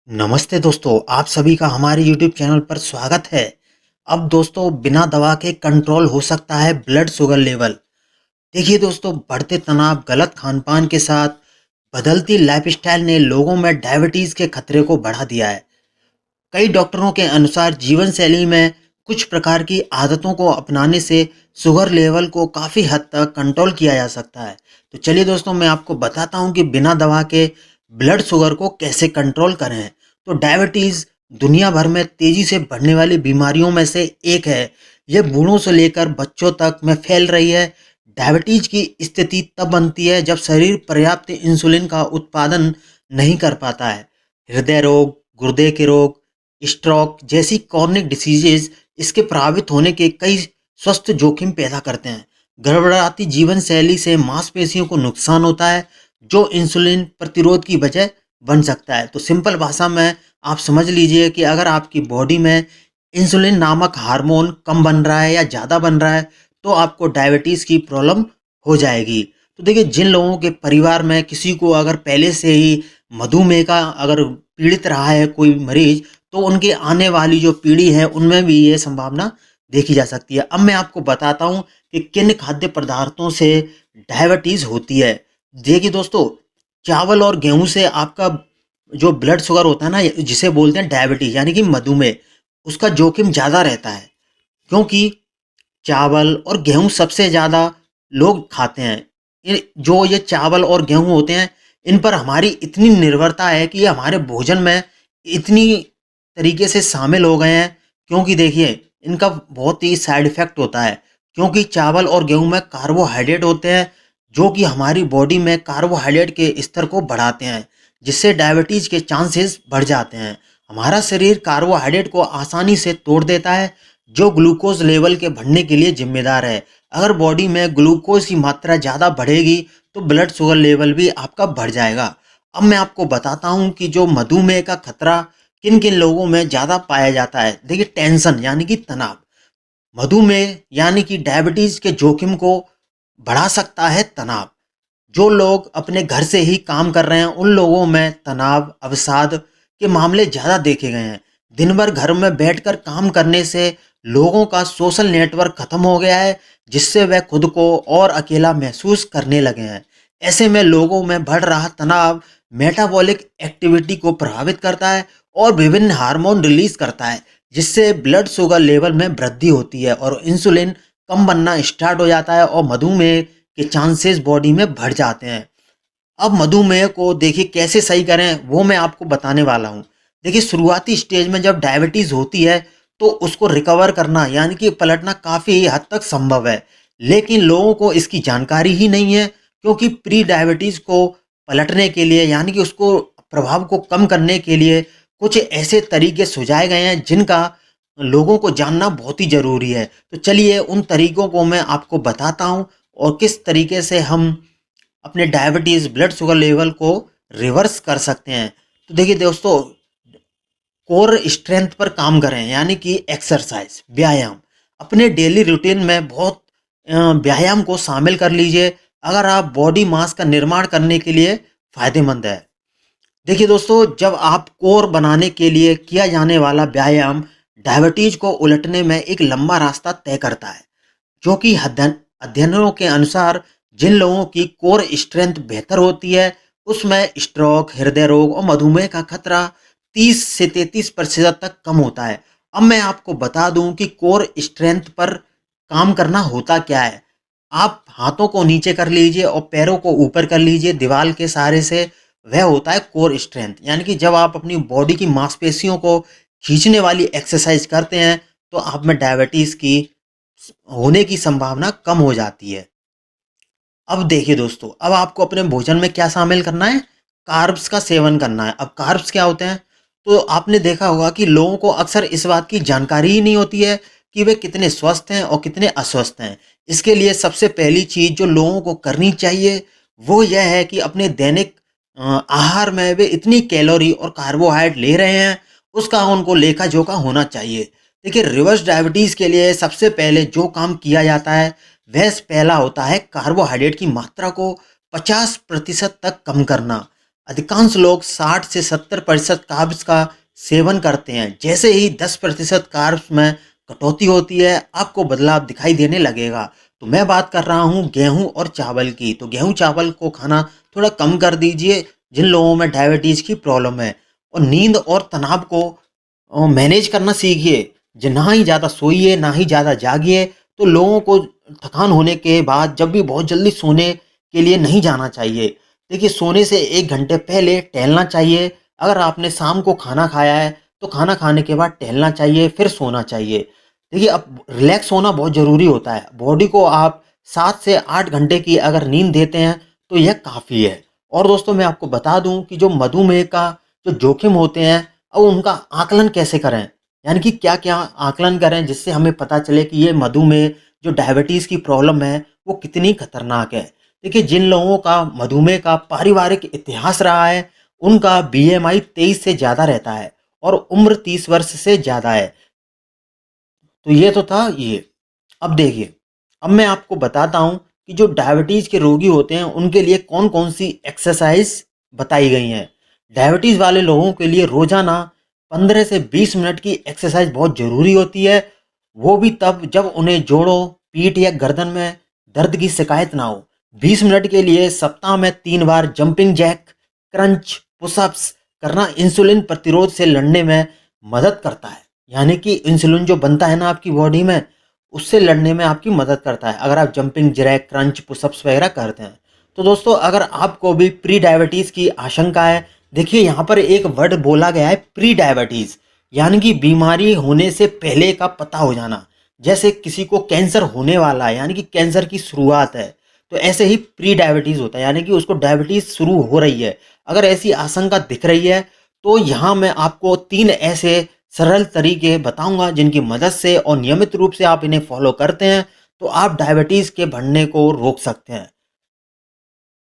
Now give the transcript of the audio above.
नमस्ते दोस्तों, आप सभी का हमारे YouTube चैनल पर स्वागत है। अब दोस्तों बिना दवा के कंट्रोल हो सकता है ब्लड शुगर लेवल। देखिए दोस्तों, बढ़ते तनाव, गलत खान-पान के साथ बदलती लाइफस्टाइल ने लोगों में डायबिटीज के खतरे को बढ़ा दिया है। कई डॉक्टरों के अनुसार जीवन शैली में कुछ प्रकार की आदतों को अपनाने से शुगर लेवल को काफ़ी हद तक कंट्रोल किया जा सकता है। तो चलिए दोस्तों, मैं आपको बताता हूँ कि बिना दवा के ब्लड शुगर को कैसे कंट्रोल करें। तो डायबिटीज़ दुनिया भर में तेज़ी से बढ़ने वाली बीमारियों में से एक है। यह बूढ़ों से लेकर बच्चों तक में फैल रही है। डायबिटीज की स्थिति तब बनती है जब शरीर पर्याप्त इंसुलिन का उत्पादन नहीं कर पाता है। हृदय रोग, गुर्दे के रोग, स्ट्रोक जैसी कॉर्निक डिसीजेज इसके प्रभावित होने के कई स्वास्थ्य जोखिम पैदा करते हैं। गड़बड़ाती जीवन शैली से मांसपेशियों को नुकसान होता है, जो इंसुलिन प्रतिरोध की वजह बन सकता है। तो सिंपल भाषा में आप समझ लीजिए कि अगर आपकी बॉडी में इंसुलिन नामक हार्मोन कम बन रहा है या ज़्यादा बन रहा है, तो आपको डायबिटीज़ की प्रॉब्लम हो जाएगी। तो देखिए, जिन लोगों के परिवार में किसी को अगर पहले से ही मधुमेह का अगर पीड़ित रहा है कोई मरीज, तो उनकी आने वाली जो पीढ़ी है उनमें भी ये संभावना देखी जा सकती है। अब मैं आपको बताता हूँ कि किन खाद्य पदार्थों से डायबिटीज़ होती है। देखिए दोस्तों, चावल और गेहूँ से आपका जो ब्लड शुगर होता है ना, जिसे बोलते हैं डायबिटीज़ यानी कि मधुमेह, उसका जोखिम ज़्यादा रहता है। क्योंकि चावल और गेहूँ सबसे ज़्यादा लोग खाते हैं। ये चावल और गेहूँ होते हैं, इन पर हमारी इतनी निर्भरता है कि ये हमारे भोजन में इतनी तरीके से शामिल हो गए हैं। क्योंकि देखिए, इनका बहुत ही साइड इफ़ेक्ट होता है। क्योंकि चावल और गेहूँ में कार्बोहाइड्रेट होते हैं, जो कि हमारी बॉडी में कार्बोहाइड्रेट के स्तर को बढ़ाते हैं, जिससे डायबिटीज़ के चांसेस बढ़ जाते हैं। हमारा शरीर कार्बोहाइड्रेट को आसानी से तोड़ देता है, जो ग्लूकोज लेवल के बढ़ने के लिए जिम्मेदार है। अगर बॉडी में ग्लूकोज की मात्रा ज़्यादा बढ़ेगी, तो ब्लड शुगर लेवल भी आपका बढ़ जाएगा। अब मैं आपको बताता हूँ कि जो मधुमेह का खतरा किन किन लोगों में ज़्यादा पाया जाता है। देखिए, टेंशन यानी कि तनाव, मधुमेह यानी कि डायबिटीज़ के जोखिम को बढ़ा सकता है तनाव। जो लोग अपने घर से ही काम कर रहे हैं, उन लोगों में तनाव, अवसाद के मामले ज़्यादा देखे गए हैं। दिन भर घर में बैठकर काम करने से लोगों का सोशल नेटवर्क खत्म हो गया है, जिससे वह खुद को और अकेला महसूस करने लगे हैं। ऐसे में लोगों में बढ़ रहा तनाव मेटाबॉलिक एक्टिविटी को प्रभावित करता है और विभिन्न हार्मोन रिलीज करता है, जिससे ब्लड शुगर लेवल में वृद्धि होती है और इंसुलिन कम बनना स्टार्ट हो जाता है और मधुमेह के चांसेस बॉडी में बढ़ जाते हैं। अब मधुमेह को देखिए कैसे सही करें, वो मैं आपको बताने वाला हूँ। देखिए, शुरुआती स्टेज में जब डायबिटीज़ होती है, तो उसको रिकवर करना यानी कि पलटना काफ़ी हद तक संभव है। लेकिन लोगों को इसकी जानकारी ही नहीं है, क्योंकि प्री डायबिटीज़ को पलटने के लिए यानी कि उसको प्रभाव को कम करने के लिए कुछ ऐसे तरीके सुझाए गए हैं, जिनका लोगों को जानना बहुत ही ज़रूरी है। तो चलिए उन तरीकों को मैं आपको बताता हूँ और किस तरीके से हम अपने डायबिटीज़, ब्लड शुगर लेवल को रिवर्स कर सकते हैं। तो देखिए दोस्तों, कोर स्ट्रेंथ पर काम करें यानी कि एक्सरसाइज, व्यायाम। अपने डेली रूटीन में बहुत व्यायाम को शामिल कर लीजिए, अगर आप बॉडी मास का निर्माण करने के लिए फ़ायदेमंद है। देखिए दोस्तों, जब आप कोर बनाने के लिए किया जाने वाला व्यायाम डायबिटीज़ को उलटने में एक लंबा रास्ता तय करता है। जो कि अध्ययनों के अनुसार जिन लोगों की कोर स्ट्रेंथ बेहतर होती है, उसमें स्ट्रोक, हृदय रोग और मधुमेह का खतरा 30 से 33% तक कम होता है। अब मैं आपको बता दूं कि कोर स्ट्रेंथ पर काम करना होता क्या है। आप हाथों को नीचे कर लीजिए और पैरों को ऊपर कर लीजिए दीवार के सहारे से। वह होता है कोर स्ट्रेंथ, यानी कि जब आप अपनी बॉडी की मांसपेशियों को खींचने वाली एक्सरसाइज करते हैं, तो आप में डायबिटीज़ की होने की संभावना कम हो जाती है। अब देखिए दोस्तों, अब आपको अपने भोजन में क्या शामिल करना है, कार्ब्स का सेवन करना है। अब कार्ब्स क्या होते हैं, तो आपने देखा होगा कि लोगों को अक्सर इस बात की जानकारी ही नहीं होती है कि वे कितने स्वस्थ हैं और कितने अस्वस्थ हैं। इसके लिए सबसे पहली चीज़ जो लोगों को करनी चाहिए, वो यह है कि अपने दैनिक आहार में वे इतनी कैलोरी और कार्बोहाइड्रेट ले रहे हैं, उसका उनको लेखा जोखा होना चाहिए। देखिए, रिवर्स डायबिटीज़ के लिए सबसे पहले जो काम किया जाता है, वह पहला होता है कार्बोहाइड्रेट की मात्रा को 50% तक कम करना। अधिकांश लोग 60 से 70% कार्ब्स का सेवन करते हैं। जैसे ही 10% कार्ब्स में कटौती होती है, आपको बदलाव दिखाई देने लगेगा। तो मैं बात कर रहा हूँ गेहूँ और चावल की। तो गेहूँ चावल को खाना थोड़ा कम कर दीजिए जिन लोगों में डायबिटीज़ की प्रॉब्लम है। और नींद और तनाव को मैनेज करना सीखिए। ना ही ज़्यादा सोइए, ना ही ज़्यादा जागिए। तो लोगों को थकान होने के बाद जब भी बहुत जल्दी सोने के लिए नहीं जाना चाहिए। देखिए, सोने से 1 घंटे पहले टहलना चाहिए। अगर आपने शाम को खाना खाया है, तो खाना खाने के बाद टहलना चाहिए, फिर सोना चाहिए। देखिए, अब रिलैक्स होना बहुत ज़रूरी होता है। बॉडी को आप 7 से 8 घंटे की अगर नींद देते हैं, तो यह काफ़ी है। और दोस्तों, मैं आपको बता दूँ कि जो मधुमेह का जो जोखिम होते हैं, अब उनका आकलन कैसे करें? यानी कि क्या-क्या आकलन करें जिससे हमें पता चले कि ये मधुमेह, जो डायबिटीज़ की प्रॉब्लम है, वो कितनी खतरनाक है। देखिए, जिन लोगों का मधुमेह का पारिवारिक इतिहास रहा है, उनका बीएमआई 23 से ज़्यादा रहता है और उम्र 30 वर्ष से ज़्यादा है। तो ये तो था ये। अब देखिए, अब मैं आपको बताता हूँ कि जो डायबिटीज़ के रोगी होते हैं, उनके लिए कौन-कौन सी एक्सरसाइज़ बताई गई हैं। डायबिटीज़ वाले लोगों के लिए रोज़ाना 15 से 20 मिनट की एक्सरसाइज़ बहुत ज़रूरी होती है। वो भी तब जब उन्हें जोड़ों, पीठ या गर्दन में दर्द की शिकायत ना हो। 20 मिनट के लिए सप्ताह में 3 बार जंपिंग जैक, क्रंच, पुशअप्स करना इंसुलिन प्रतिरोध से लड़ने में मदद करता है। यानी कि इंसुलिन जो बनता है ना आपकी बॉडी में, उससे लड़ने में आपकी मदद करता है, अगर आप जंपिंग जैक, क्रंच, पुशअप्स वगैरह करते हैं। तो दोस्तों, अगर आपको भी प्री डायबिटीज़ की आशंका है, देखिए यहाँ पर एक वर्ड बोला गया है, प्री डायबिटीज़, यानी कि बीमारी होने से पहले का पता हो जाना। जैसे किसी को कैंसर होने वाला है, यानी कि कैंसर की शुरुआत है, तो ऐसे ही प्री डायबिटीज़ होता है, यानी कि उसको डायबिटीज़ शुरू हो रही है। अगर ऐसी आशंका दिख रही है, तो यहाँ मैं आपको 3 ऐसे सरल तरीके बताऊंगा जिनकी मदद से और नियमित रूप से आप इन्हें फॉलो करते हैं, तो आप डायबिटीज़ के बढ़ने को रोक सकते हैं।